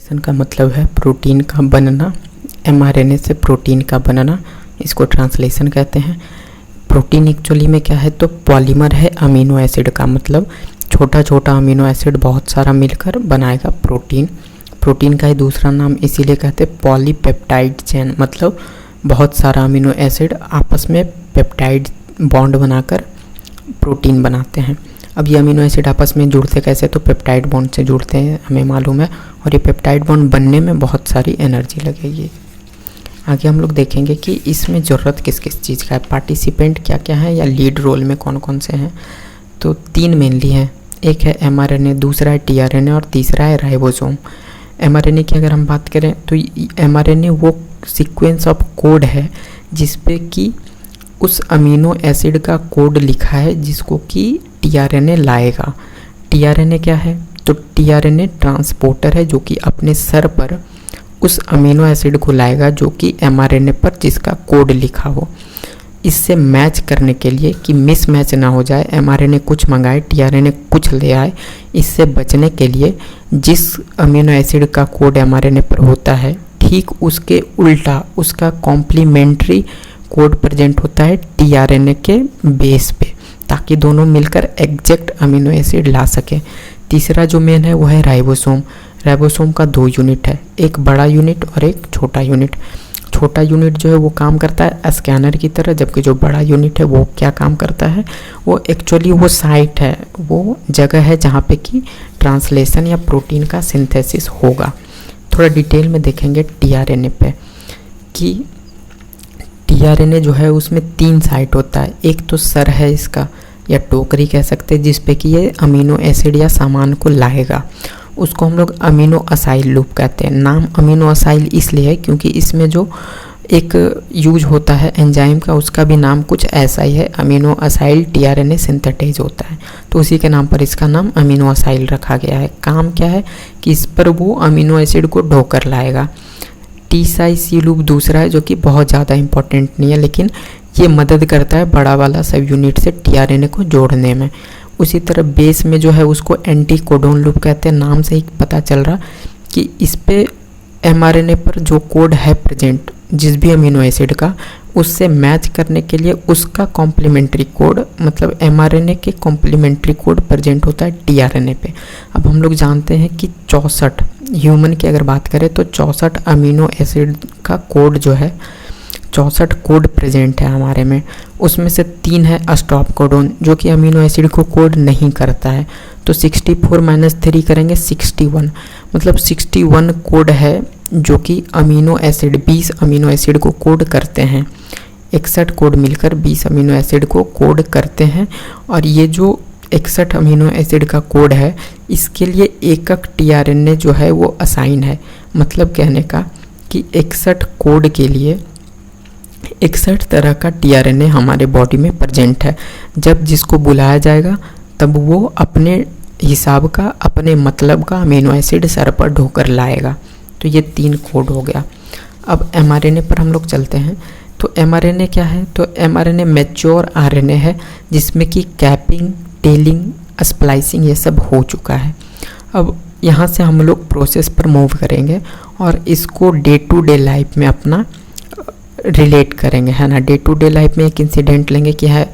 का मतलब है प्रोटीन का बनना, mRNA से प्रोटीन का बनना, इसको ट्रांसलेशन कहते हैं। प्रोटीन एक्चुअली में क्या है, तो पॉलीमर है अमीनो एसिड का, मतलब छोटा छोटा अमीनो एसिड बहुत सारा मिलकर बनाएगा प्रोटीन। प्रोटीन का ही दूसरा नाम इसीलिए कहते हैं पॉलीपेप्टाइड चेन, मतलब बहुत सारा अमीनो एसिड आपस में पेप्टाइड बॉन्ड बनाकर प्रोटीन बनाते हैं। अब ये अमीनो एसिड आपस में जुड़ते कैसे, तो पेप्टाइड बॉन्ड से जुड़ते हैं, हमें मालूम है। और ये पेप्टाइड बॉन्ड बनने में बहुत सारी एनर्जी लगेगी। आगे हम लोग देखेंगे कि इसमें ज़रूरत किस किस चीज़ का है, पार्टिसिपेंट क्या क्या है या लीड रोल में कौन कौन से हैं। तो तीन मेनली हैं, एक है mRNA, दूसरा है tRNA और तीसरा है राइबोसोम। mRNA की अगर हम बात करें तो mRNA वो सीक्वेंस ऑफ कोड है जिस पे कि उस अमीनो एसिड का कोड लिखा है जिसको कि tRNA लाएगा। tRNA क्या है, तो tRNA ट्रांसपोर्टर है जो कि अपने सर पर उस अमीनो एसिड को लाएगा जो कि mRNA पर जिसका कोड लिखा हो। इससे मैच करने के लिए कि मिस मैच ना हो जाए, mRNA कुछ मंगाए tRNA कुछ ले आए, इससे बचने के लिए जिस अमीनो एसिड का कोड mRNA पर होता है ठीक उसके उल्टा उसका कॉम्प्लीमेंट्री कोड प्रेजेंट होता है tRNA के बेस पे, ताकि दोनों मिलकर एग्जैक्ट अमीनो एसिड ला सके। तीसरा जो मेन है वो है राइबोसोम। राइबोसोम का दो यूनिट है, एक बड़ा यूनिट और एक छोटा यूनिट। छोटा यूनिट जो है वो काम करता है स्कैनर की तरह, जबकि जो बड़ा यूनिट है वो क्या काम करता है, वो एक्चुअली वो साइट है, वो जगह है जहाँ पे कि ट्रांसलेशन या प्रोटीन का सिंथेसिस होगा। थोड़ा डिटेल में देखेंगे tRNA पे कि tRNA जो है उसमें तीन साइट होता है। एक तो सर है इसका, या टोकरी कह सकते हैं, जिस पे कि ये अमीनो एसिड या सामान को लाएगा, उसको हम लोग अमीनो असाइल लूप कहते हैं। नाम अमीनो असाइल इसलिए है क्योंकि इसमें जो एक यूज होता है एंजाइम का उसका भी नाम कुछ ऐसा ही है, अमीनो असाइल tRNA सिंथेटाइज होता है, तो उसी के नाम पर इसका नाम अमीनो असाइल रखा गया है। काम क्या है कि इस पर वो अमीनो एसिड को ढोकर लाएगा। टी-साई-सी लूप दूसरा है जो कि बहुत ज़्यादा इंपॉर्टेंट नहीं है, लेकिन ये मदद करता है बड़ा वाला सब यूनिट से tRNA को जोड़ने में। उसी तरह बेस में जो है उसको एंटी कोडोन लूप कहते हैं, नाम से ही पता चल रहा कि इस पे mRNA पर जो कोड है प्रेजेंट जिस भी अमीनो एसिड का, उससे मैच करने के लिए उसका कॉम्प्लीमेंट्री कोड, मतलब mRNA के कॉम्प्लीमेंट्री कोड प्रेजेंट होता है tRNA पे। अब हम लोग जानते हैं कि 64 ह्यूमन की अगर बात करें तो 64 अमीनो एसिड का कोड जो है 64 कोड प्रेजेंट है हमारे में। उसमें से 3 है स्टॉप कोडोन जो कि अमीनो एसिड को कोड नहीं करता है, तो 64 - 3 करेंगे 61, मतलब 61 कोड है जो कि अमीनो एसिड 20 अमीनो एसिड को कोड करते हैं। 61 कोड मिलकर 20 अमीनो एसिड को कोड करते हैं। और ये जो 61 अमीनो एसिड का कोड है इसके लिए एकक tRNA जो है वो असाइन है, मतलब कहने का कि 61 कोड के लिए 61 तरह का tRNA हमारे बॉडी में प्रेजेंट है। जब जिसको बुलाया जाएगा तब वो अपने हिसाब का, अपने मतलब का अमीनो एसिड सर पर ढोकर लाएगा। तो ये 3 कोड हो गया। अब mRNA पर हम लोग चलते हैं। तो mRNA क्या है, तो mRNA मैच्योर RNA है जिसमें कि कैपिंग, टेलिंग, स्प्लाइसिंग ये सब हो चुका है। अब यहाँ से हम लोग प्रोसेस पर मूव करेंगे और इसको डे टू डे लाइफ में अपना रिलेट करेंगे, है ना। डे टू डे लाइफ में एक इंसिडेंट लेंगे कि है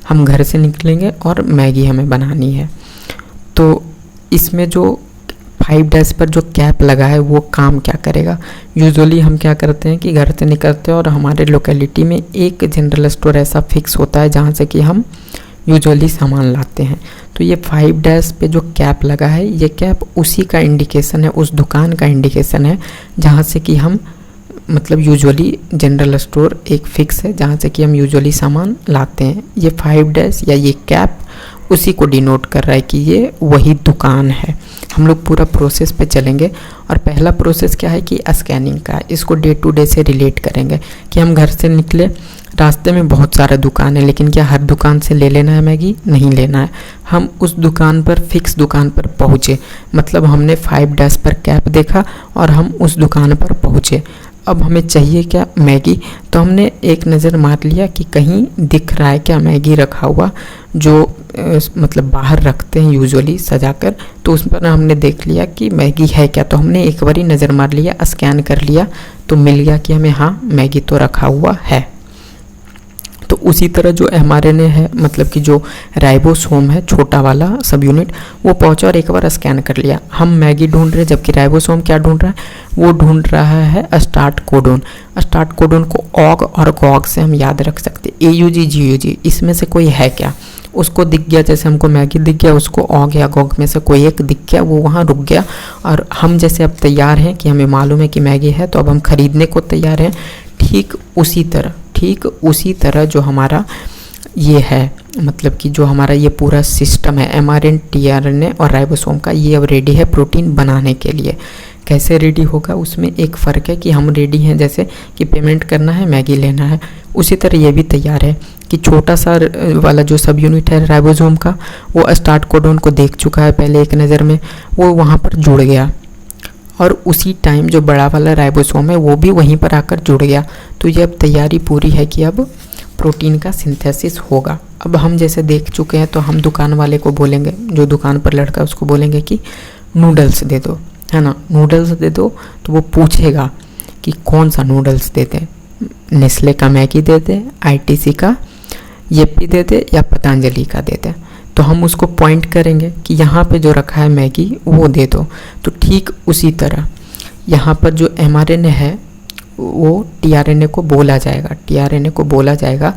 हम घर से निकलेंगे और मैगी हमें बनानी है। तो इसमें जो 5 पर जो कैप लगा है वो काम क्या करेगा। यूजुअली हम क्या करते हैं कि घर से निकलते हैं और हमारे लोकेलिटी में एक जनरल स्टोर ऐसा फिक्स होता है जहाँ से कि हम यूजुअली सामान लाते हैं। तो ये 5 पे जो कैप लगा है, ये कैप उसी का इंडिकेशन है, उस दुकान का इंडिकेशन है जहाँ से कि हम, मतलब यूजुअली जनरल स्टोर एक फिक्स है जहाँ से कि हम यूजुअली सामान लाते हैं। ये 5 या ये कैप उसी को डिनोट कर रहा है कि ये वही दुकान है। हम लोग पूरा प्रोसेस पे चलेंगे और पहला प्रोसेस क्या है कि स्कैनिंग का है। इसको डे टू डे से रिलेट करेंगे कि हम घर से निकले, रास्ते में बहुत सारा दुकान है, लेकिन क्या हर दुकान से ले लेना है मैगी, नहीं लेना है। हम उस दुकान पर, फिक्स दुकान पर पहुँचे, मतलब हमने 5 पर कैप देखा और हम उस दुकान पर पहुँचे। अब हमें चाहिए क्या, मैगी। तो हमने एक नज़र मार लिया कि कहीं दिख रहा है क्या मैगी रखा हुआ जो मतलब बाहर रखते हैं यूजुअली सजाकर, तो उस पर हमने देख लिया कि मैगी है क्या, तो हमने एक बार ही नज़र मार लिया, स्कैन कर लिया, तो मिल गया कि हमें हाँ मैगी तो रखा हुआ है। तो उसी तरह जो mRNA है, मतलब कि जो राइबोसोम है छोटा वाला सब यूनिट, वो पहुंचा और एक बार स्कैन कर लिया। हम मैगी ढूंढ रहे हैं, जबकि राइबोसोम क्या ढूंढ रहा है, वो ढूंढ रहा है स्टार्ट कोडोन। स्टार्ट कोडोन को ऑग और गॉग से हम याद रख सकते हैं, AUG GUG, इसमें से कोई है क्या, उसको दिख गया, जैसे हमको मैगी दिख गया, उसको ऑग या गॉग में से कोई एक दिख गया, वो वहाँ रुक गया। और हम जैसे अब तैयार हैं कि हमें मालूम है कि मैगी है, तो अब हम खरीदने को तैयार हैं। ठीक उसी तरह जो हमारा ये है, मतलब कि जो हमारा ये पूरा सिस्टम है mRNA, tRNA और राइबोसोम का, ये अब रेडी है प्रोटीन बनाने के लिए। कैसे रेडी होगा, उसमें एक फ़र्क है कि हम रेडी हैं, जैसे कि पेमेंट करना है, मैगी लेना है, उसी तरह ये भी तैयार है कि छोटा सा वाला जो सब यूनिट है राइबोसोम का, वो स्टार्ट कोडोन को देख चुका है पहले एक नज़र में, वो वहाँ पर जुड़ गया, और उसी टाइम जो बड़ा वाला राइबोसोम है वो भी वहीं पर आकर जुड़ गया। तो ये अब तैयारी पूरी है कि अब प्रोटीन का सिंथेसिस होगा। अब हम जैसे देख चुके हैं, तो हम दुकान वाले को बोलेंगे, जो दुकान पर लड़का उसको बोलेंगे कि नूडल्स दे दो, है ना, नूडल्स दे दो, तो वो पूछेगा कि कौन सा नूडल्स दे दें, नेस्ले का मैगी दे दें, ITC का येप्पी दे दे, या पतंजलि का दे दें। तो हम उसको पॉइंट करेंगे कि यहाँ पे जो रखा है मैगी वो दे दो। तो ठीक उसी तरह यहाँ पर जो mRNA है वो tRNA को बोला जाएगा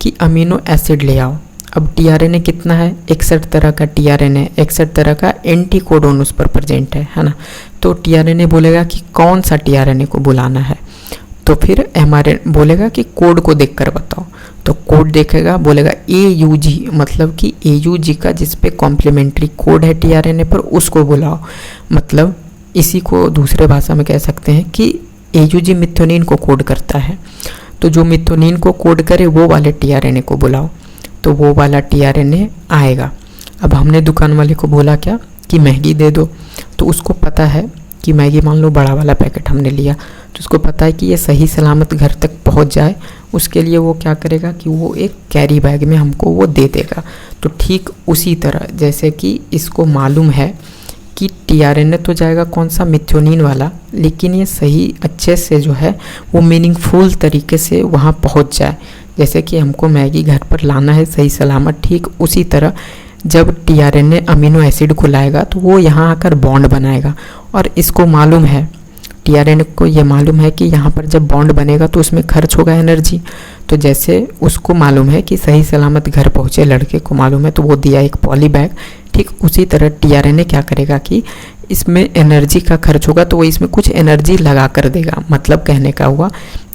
कि अमीनो एसिड ले आओ। अब tRNA कितना है, 61 तरह का tRNA, 61 तरह का एंटी कोडोन उस पर प्रेजेंट है ना। तो tRNA बोलेगा कि कौन सा tRNA को बुलाना है, तो फिर mRNA बोलेगा कि कोड को देखकर बताओ, तो कोड देखेगा, बोलेगा AUG, मतलब कि AUG का जिस पे कॉम्प्लीमेंट्री कोड है tRNA पर, उसको बुलाओ। मतलब इसी को दूसरे भाषा में कह सकते हैं कि AUG मिथ्योनिन को कोड करता है, तो जो मिथ्योनिन को कोड करे वो वाले tRNA को बुलाओ, तो वो वाला tRNA आएगा। अब हमने दुकान वाले को बोला क्या कि मैगी दे दो, तो उसको पता है कि मैगी, मान लो बड़ा वाला पैकेट हमने लिया, तो उसको पता है कि ये सही सलामत घर तक पहुंच जाए, उसके लिए वो क्या करेगा कि वो एक कैरी बैग में हमको वो दे देगा। तो ठीक उसी तरह जैसे कि इसको मालूम है कि tRNA तो जाएगा कौन सा, मिथ्योनिन वाला, लेकिन ये सही अच्छे से जो है वो मीनिंगफुल तरीके से वहाँ पहुँच जाए, जैसे कि हमको मैगी घर पर लाना है सही सलामत। ठीक उसी तरह जब tRNA अमीनो एसिड को लाएगा तो वो यहाँ आकर बॉन्ड बनाएगा, और इसको मालूम है, tRNA को ये मालूम है कि यहाँ पर जब बॉन्ड बनेगा तो उसमें खर्च होगा एनर्जी। तो जैसे उसको मालूम है कि सही सलामत घर पहुँचे, लड़के को मालूम है, तो वो दिया एक पॉली बैग। ठीक उसी तरह tRNA क्या करेगा कि इसमें एनर्जी का खर्च होगा, तो वो इसमें कुछ एनर्जी लगा कर देगा। मतलब कहने का हुआ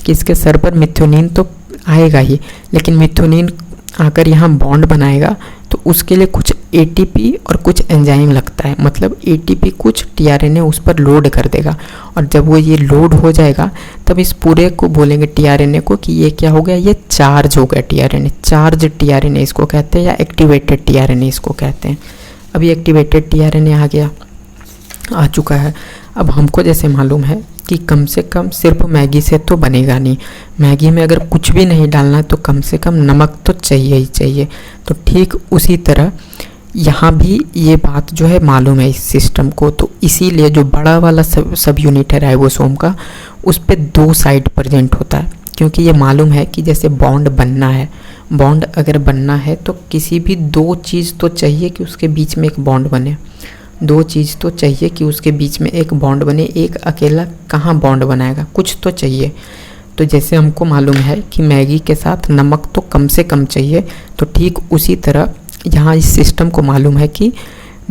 कि इसके सर पर मिथ्योनिन तो आएगा ही, लेकिन मिथ्योनिन आकर यहाँ बॉन्ड बनाएगा, तो उसके लिए कुछ ATP और कुछ एंजाइम लगता है। मतलब ATP कुछ tRNA उस पर लोड कर देगा, और जब वो ये लोड हो जाएगा तब इस पूरे को बोलेंगे tRNA को कि ये क्या हो गया, ये चार्ज हो गया tRNA। चार्ज tRNA इसको कहते हैं, या एक्टिवेटेड tRNA इसको कहते हैं। अभी एक्टिवेटेड tRNA आ चुका है। अब हमको जैसे मालूम है कि कम से कम सिर्फ मैगी से तो बनेगा नहीं, मैगी में अगर कुछ भी नहीं डालना है तो कम से कम नमक तो चाहिए ही चाहिए। तो ठीक उसी तरह यहाँ भी ये बात जो है मालूम है इस सिस्टम को, तो इसीलिए जो बड़ा वाला सब यूनिट है राइबोसोम का, उस पे 2 साइड प्रेजेंट होता है, क्योंकि ये मालूम है कि जैसे बॉन्ड बनना है, बॉन्ड अगर बनना है तो किसी भी 2 चीज़ तो चाहिए कि उसके बीच में एक बॉन्ड बने, 2 चीज़ तो चाहिए कि उसके बीच में एक बॉन्ड बने। एक अकेला कहाँ बॉन्ड बनाएगा, कुछ तो चाहिए। तो जैसे हमको मालूम है कि मैगी के साथ नमक तो कम से कम चाहिए, तो ठीक उसी तरह यहाँ इस सिस्टम को मालूम है कि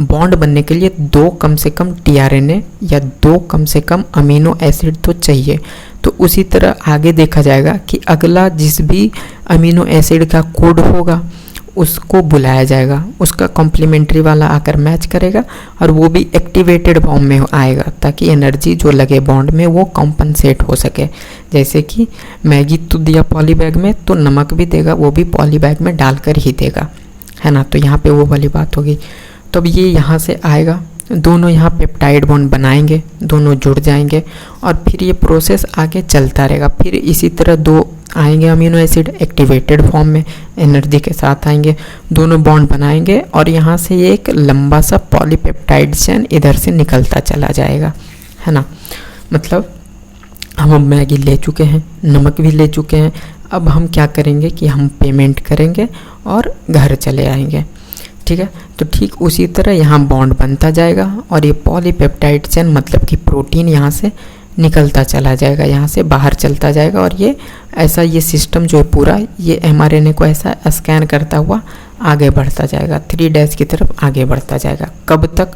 बॉन्ड बनने के लिए 2 कम से कम tRNA या 2 कम से कम अमीनो एसिड तो चाहिए। तो उसी तरह आगे देखा जाएगा कि अगला जिस भी अमीनो एसिड का कोड होगा उसको बुलाया जाएगा, उसका कॉम्प्लीमेंट्री वाला आकर मैच करेगा, और वो भी एक्टिवेटेड फॉर्म में आएगा, ताकि एनर्जी जो लगे बॉन्ड में वो कॉम्पनसेट हो सके। जैसे कि मैगी तो दिया पॉली बैग में, तो नमक भी देगा, वो भी पॉली बैग में डालकर ही देगा, है ना। तो यहाँ पे वो वाली बात होगी। तो अब ये यहाँ से आएगा, दोनों यहाँ पेप्टाइड बॉन्ड बनाएंगे, दोनों जुड़ जाएंगे, और फिर ये प्रोसेस आगे चलता रहेगा। फिर इसी तरह 2 आएंगे अमीनो एसिड एक्टिवेटेड फॉर्म में, एनर्जी के साथ आएंगे, दोनों बॉन्ड बनाएंगे और यहाँ से ये एक लंबा सा पॉलीपेप्टाइड चेन इधर से निकलता चला जाएगा, है ना। मतलब हम मैगी ले चुके हैं, नमक भी ले चुके हैं, अब हम क्या करेंगे कि हम पेमेंट करेंगे और घर चले आएंगे, ठीक है। तो ठीक उसी तरह यहाँ बॉन्ड बनता जाएगा और ये पॉलीपेप्टाइड चेन मतलब कि प्रोटीन यहाँ से निकलता चला जाएगा, यहाँ से बाहर चलता जाएगा और ये ऐसा ये सिस्टम जो है पूरा ये mRNA को ऐसा स्कैन करता हुआ आगे बढ़ता जाएगा, 3' की तरफ आगे बढ़ता जाएगा। कब तक?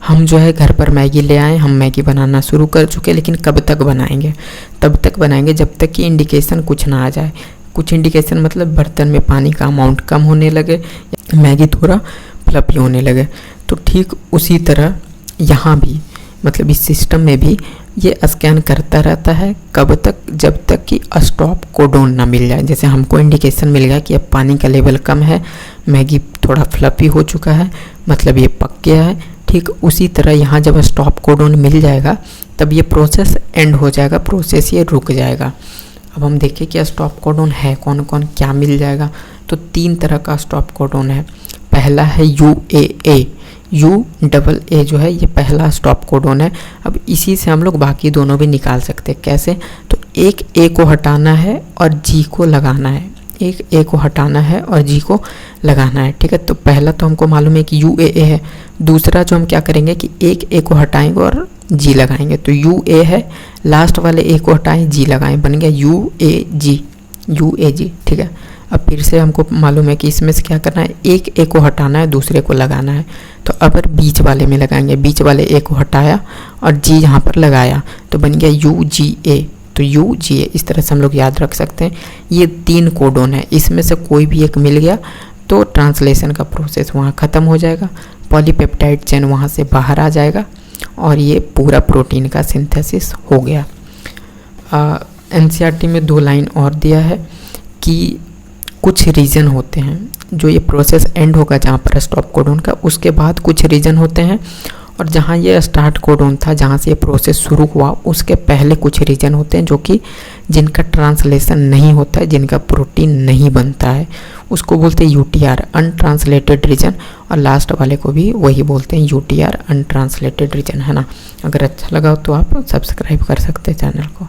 हम जो है घर पर मैगी ले आए, हम मैगी बनाना शुरू कर चुके, लेकिन कब तक बनाएंगे? तब तक बनाएंगे जब तक कि इंडिकेशन कुछ ना आ जाए। कुछ इंडिकेशन मतलब बर्तन में पानी का अमाउंट कम होने लगे, मैगी थोड़ा फ्लफी होने लगे। तो ठीक उसी तरह यहाँ भी मतलब इस सिस्टम में भी ये स्कैन करता रहता है। कब तक? जब तक कि स्टॉप कोडोन ना मिल जाए। जैसे हमको इंडिकेशन मिल गया कि अब पानी का लेवल कम है, मैगी थोड़ा फ्लफी हो चुका है, मतलब ये पक गया है। ठीक उसी तरह यहाँ जब स्टॉप कोडोन मिल जाएगा तब ये प्रोसेस एंड हो जाएगा, प्रोसेस ये रुक जाएगा। अब हम देखें कि स्टॉप कोडोन है कौन कौन, क्या मिल जाएगा। तो 3 तरह का स्टॉप कोडोन है। पहला है UAA, UAA जो है ये पहला स्टॉप कोडोन है। अब इसी से हम लोग बाकी दोनों भी निकाल सकते हैं। कैसे? तो एक A को हटाना है और G को लगाना है, एक A को हटाना है और G को लगाना है, ठीक है। तो पहला तो हमको मालूम है कि UAA है। दूसरा जो हम क्या करेंगे कि एक A को हटाएंगे और G लगाएंगे, तो UA है, लास्ट वाले A को हटाएं, G लगाएं, बन गया UAG, ठीक है। अब फिर से हमको मालूम है कि इसमें से क्या करना है, एक A को हटाना है, दूसरे को लगाना है। तो अगर बीच वाले में लगाएंगे, बीच वाले A को हटाया और G यहाँ पर लगाया तो बन गया UGA। तो UGA इस तरह से हम लोग याद रख सकते हैं। ये 3 कोडोन है, इसमें से कोई भी एक मिल गया तो ट्रांसलेशन का प्रोसेस वहाँ ख़त्म हो जाएगा, पॉलीपेप्टाइड चेन वहाँ से बाहर आ जाएगा और ये पूरा प्रोटीन का सिंथेसिस हो गया। NCERT में 2 लाइन और दिया है कि कुछ रीजन होते हैं जो ये प्रोसेस एंड होगा जहाँ पर स्टॉप कोडोन का, उसके बाद कुछ रीजन होते हैं, और जहाँ ये स्टार्ट कोडोन था जहाँ से ये प्रोसेस शुरू हुआ उसके पहले कुछ रीजन होते हैं जो कि जिनका ट्रांसलेशन नहीं होता है, जिनका प्रोटीन नहीं बनता है, उसको बोलते हैं UTR अनट्रांसलेटेड रीजन, और लास्ट वाले को भी वही बोलते हैं UTR अनट्रांसलेटेड रीजन, है ना। अगर अच्छा लगा तो आप सब्सक्राइब कर सकते हैं चैनल को।